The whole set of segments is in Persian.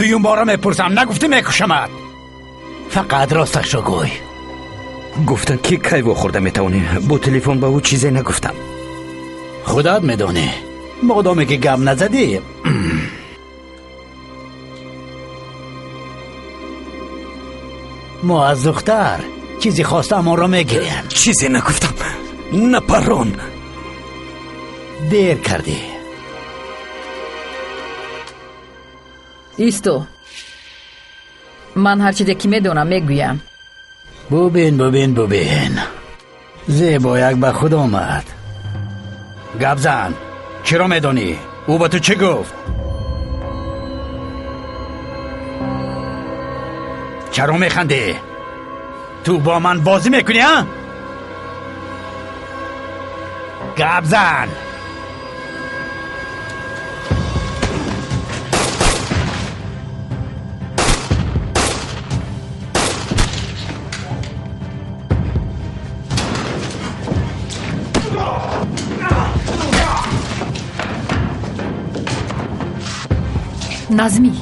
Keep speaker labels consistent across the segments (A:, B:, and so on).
A: دویم بارم میپرسم، نگفتی میکشمت؟ فقط راستش رو گوی.
B: گفتن که کی خورده میتونی. با تلفن به او چیزی نگفتم.
A: خودت میدونی. مقدامی که گم نزدی. ما از دختر چیزی خواستم ما رو میگیریم.
B: چیزی نگفتم. نپران.
A: دیر کردی.
C: ایستو. من هر چیزی که میدونم میگویم.
A: ببین زیبا یک به خود آمد. گپ زن. چرا میدونی؟ او با تو چی گفت؟ چرا میخندی؟ تو با من بازی میکنی ها؟ گپ زن.
C: نظمی.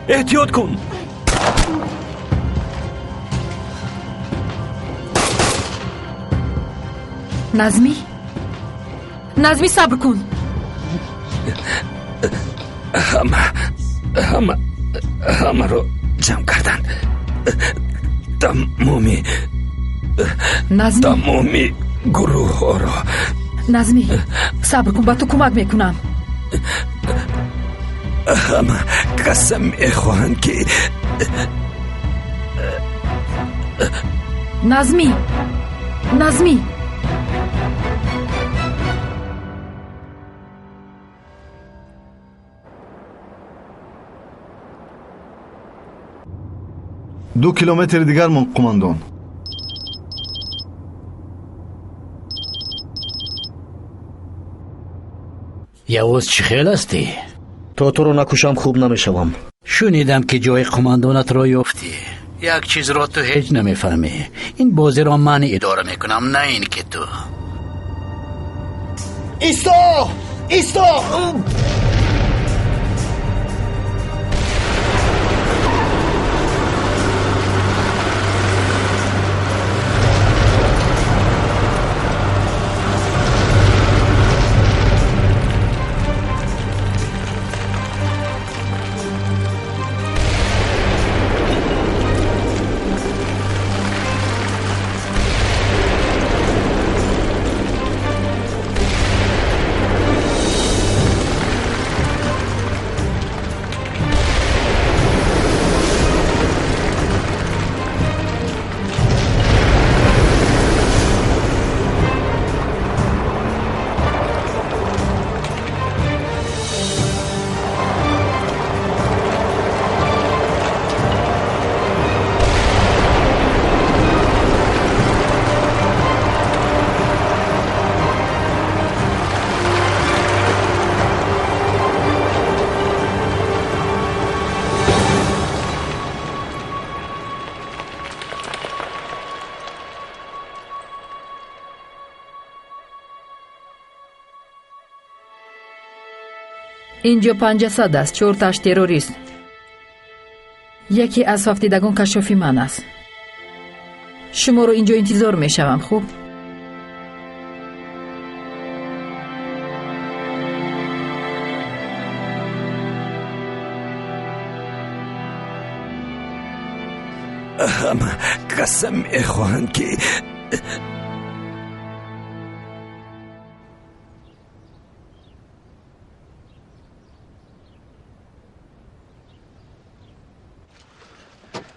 B: احتیاط کن.
C: نظمی صبر کن.
B: همه رو جمع کردن. تمامی گروه ها را.
C: نظمی صبر کن، با تو کمک میکنم.
B: همه قسم میخواهند که
C: نظمی
D: 2 کیلومتر دیگر من قماندان.
A: یوز چی خیل هستی؟
E: تا تو رو نکشم خوب نمیشوم.
A: شنیدم که جای قماندانت را یافتی. یک چیز را تو هیچ نمیفهمی. این بازی را من اداره میکنم، نه این که تو.
E: ایستا.
C: اینجا 500 است. 4 تاش تروریست. یکی از هفتیدگان کشافی من است. شما رو اینجا انتظار میشوم. خوب
B: همه قسم میخواهند که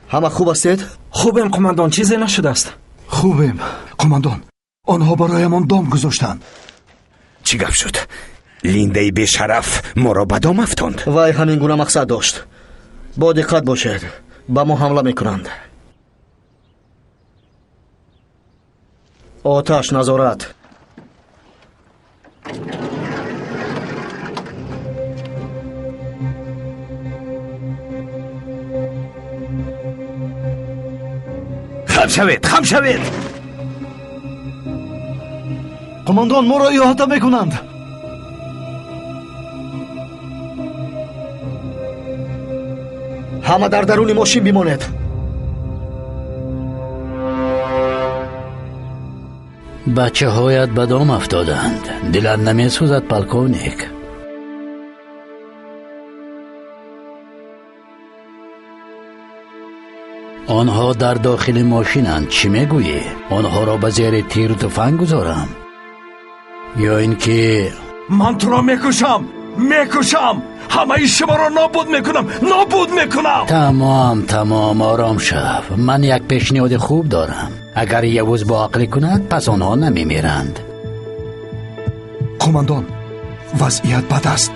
E: همه خوب هستید؟
F: خوبیم قماندان، چیزی نشده است.
D: خوبیم قماندان. آنها برایمان دام گذاشتند.
B: چی گپ شد؟ لینده بی شرف ما را به دام افتاند.
E: وای همین گونه مقصد داشت. با دقت باشید، به ما حمله میکنند. آتش نظارت.
B: خم شوید.
D: قماندان ما را احاطه میکنند.
E: همه در درون ماشین بمانید.
A: بچه هایت به دام افتادند. دلت نمی سوزد پالکونیک؟ آنها در داخل ماشینند. چی میگویی؟ آنها را به زیر تیر و تفنگ گذارم یا اینکه
D: من تو را میکشم. همه شما را نابود میکنم.
A: تمام آرام شو. من یک پیشنهاد خوب دارم. اگر یوز با عقل کند پس آنها نمی میرند.
D: قماندان وضعیت بد است.